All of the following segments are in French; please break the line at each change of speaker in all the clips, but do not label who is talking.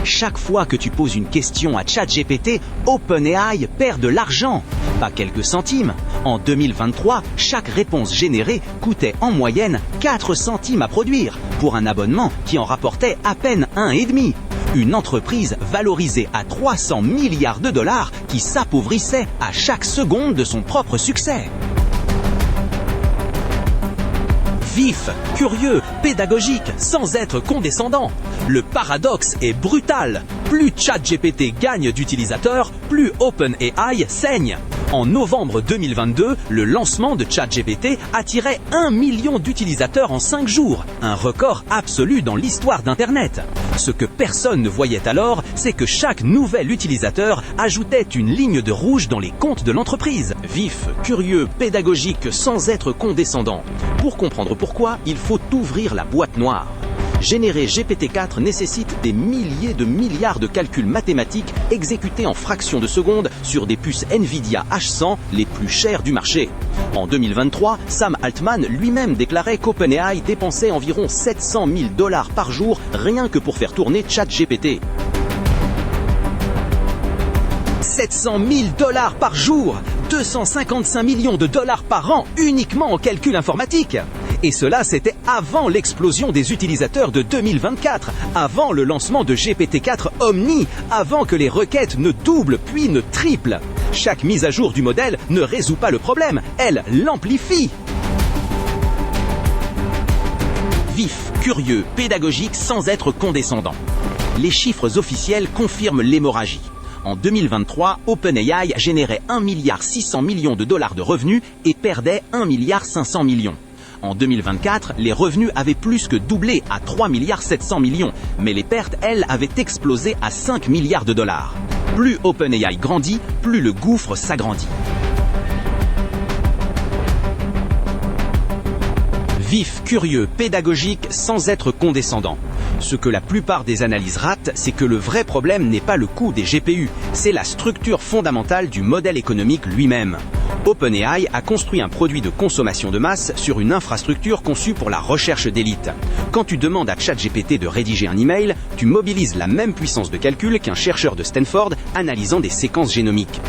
Chaque fois que tu poses une question à ChatGPT, OpenAI perd de l'argent. Pas quelques centimes. En 2023, chaque réponse générée coûtait en moyenne 4 centimes à produire, pour un abonnement qui en rapportait à peine 1,5. Une entreprise valorisée à 300 milliards de dollars qui s'appauvrissait à chaque seconde de son propre succès. Vif, curieux, pédagogique, sans être condescendant. Le paradoxe est brutal. Plus ChatGPT gagne d'utilisateurs, plus OpenAI saigne. En novembre 2022, le lancement de ChatGPT attirait 1 million d'utilisateurs en 5 jours, un record absolu dans l'histoire d'Internet. Ce que personne ne voyait alors, c'est que chaque nouvel utilisateur ajoutait une ligne de rouge dans les comptes de l'entreprise. Vif, curieux, pédagogique, sans être condescendant. Pour comprendre pourquoi, il faut ouvrir la boîte noire. Générer GPT-4 nécessite des milliers de milliards de calculs mathématiques exécutés en fractions de secondes sur des puces Nvidia H100 les plus chères du marché. En 2023, Sam Altman lui-même déclarait qu'OpenAI dépensait environ 700 000 $ par jour rien que pour faire tourner ChatGPT. 700 000 $ par jour, 255 millions de dollars par an uniquement en calcul informatique. Et cela, c'était avant l'explosion des utilisateurs de 2024, avant le lancement de GPT-4 Omni, avant que les requêtes ne doublent puis ne triplent. Chaque mise à jour du modèle ne résout pas le problème, elle l'amplifie. Vif, curieux, pédagogique sans être condescendant. Les chiffres officiels confirment l'hémorragie. En 2023, OpenAI générait 1,6 milliard de dollars de revenus et perdait 1,5 milliard. En 2024, les revenus avaient plus que doublé à 3,7 milliards, mais les pertes, elles, avaient explosé à 5 milliards de dollars. Plus OpenAI grandit, plus le gouffre s'agrandit. Vif, curieux, pédagogique, sans être condescendant. Ce que la plupart des analyses ratent, c'est que le vrai problème n'est pas le coût des GPU, c'est la structure fondamentale du modèle économique lui-même. OpenAI a construit un produit de consommation de masse sur une infrastructure conçue pour la recherche d'élite. Quand tu demandes à ChatGPT de rédiger un email, tu mobilises la même puissance de calcul qu'un chercheur de Stanford analysant des séquences génomiques.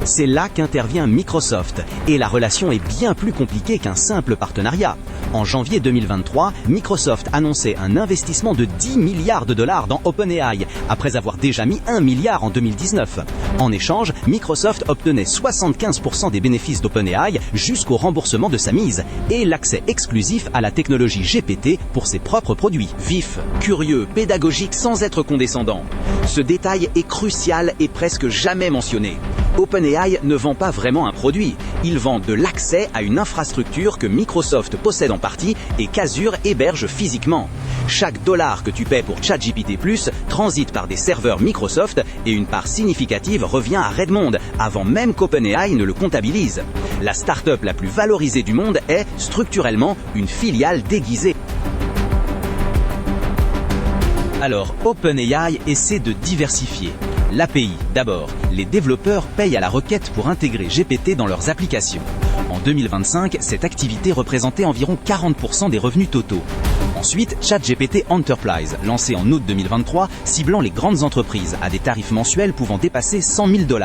C'est là qu'intervient Microsoft, et la relation est bien plus compliquée qu'un simple partenariat. En janvier 2023, Microsoft annonçait un investissement de 10 milliards de dollars dans OpenAI, après avoir déjà mis 1 milliard en 2019. En échange, Microsoft obtenait 75% des bénéfices d'OpenAI jusqu'au remboursement de sa mise, et l'accès exclusif à la technologie GPT pour ses propres produits. Vif, curieux, pédagogique sans être condescendant. Ce détail est crucial et presque jamais mentionné. OpenAI ne vend pas vraiment un produit, il vend de l'accès à une infrastructure que Microsoft possède en partie et qu'Azure héberge physiquement. Chaque dollar que tu paies pour ChatGPT+, transite par des serveurs Microsoft et une part significative revient à Redmond, avant même qu'OpenAI ne le comptabilise. La start-up la plus valorisée du monde est, structurellement, une filiale déguisée. Alors, OpenAI essaie de diversifier. L'API, d'abord. Les développeurs payent à la requête pour intégrer GPT dans leurs applications. En 2025, cette activité représentait environ 40% des revenus totaux. Ensuite, ChatGPT Enterprise, lancé en août 2023, ciblant les grandes entreprises à des tarifs mensuels pouvant dépasser 100 000 $.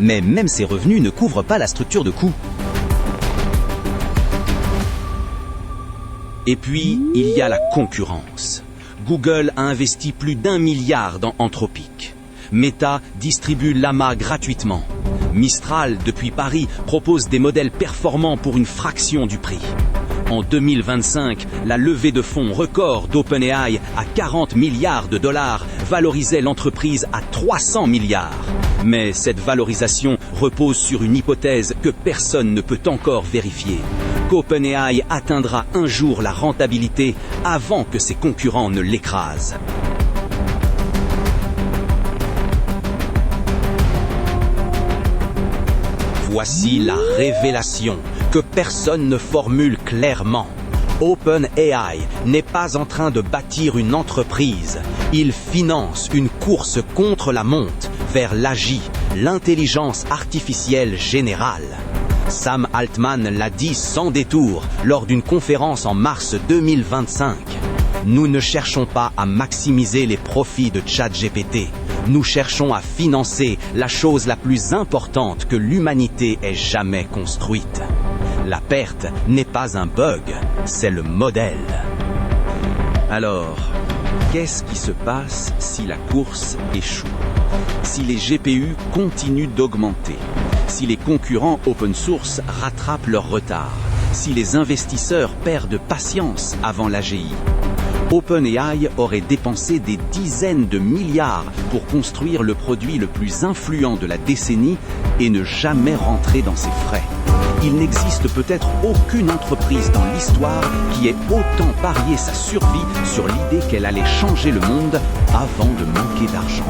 Mais même ces revenus ne couvrent pas la structure de coûts. Et puis, il y a la concurrence. Google a investi plus d'1 milliard dans Anthropic. Meta distribue Llama gratuitement. Mistral, depuis Paris, propose des modèles performants pour une fraction du prix. En 2025, la levée de fonds record d'OpenAI à 40 milliards de dollars valorisait l'entreprise à 300 milliards. Mais cette valorisation repose sur une hypothèse que personne ne peut encore vérifier. qu'OpenAI atteindra un jour la rentabilité avant que ses concurrents ne l'écrasent. Voici la révélation que personne ne formule clairement. OpenAI n'est pas en train de bâtir une entreprise. Il finance une course contre la montre vers l'AGI, l'intelligence artificielle générale. Sam Altman l'a dit sans détour lors d'une conférence en mars 2025. Nous ne cherchons pas à maximiser les profits de ChatGPT. Nous cherchons à financer la chose la plus importante que l'humanité ait jamais construite. La perte n'est pas un bug, c'est le modèle.
Alors, qu'est-ce qui se passe si la course échoue? Si les GPU continuent d'augmenter? Si les concurrents open source rattrapent leur retard? Si les investisseurs perdent patience avant l'AGI? OpenAI aurait dépensé des dizaines de milliards pour construire le produit le plus influent de la décennie et ne jamais rentrer dans ses frais. Il n'existe peut-être aucune entreprise dans l'histoire qui ait autant parié sa survie sur l'idée qu'elle allait changer le monde avant de manquer d'argent.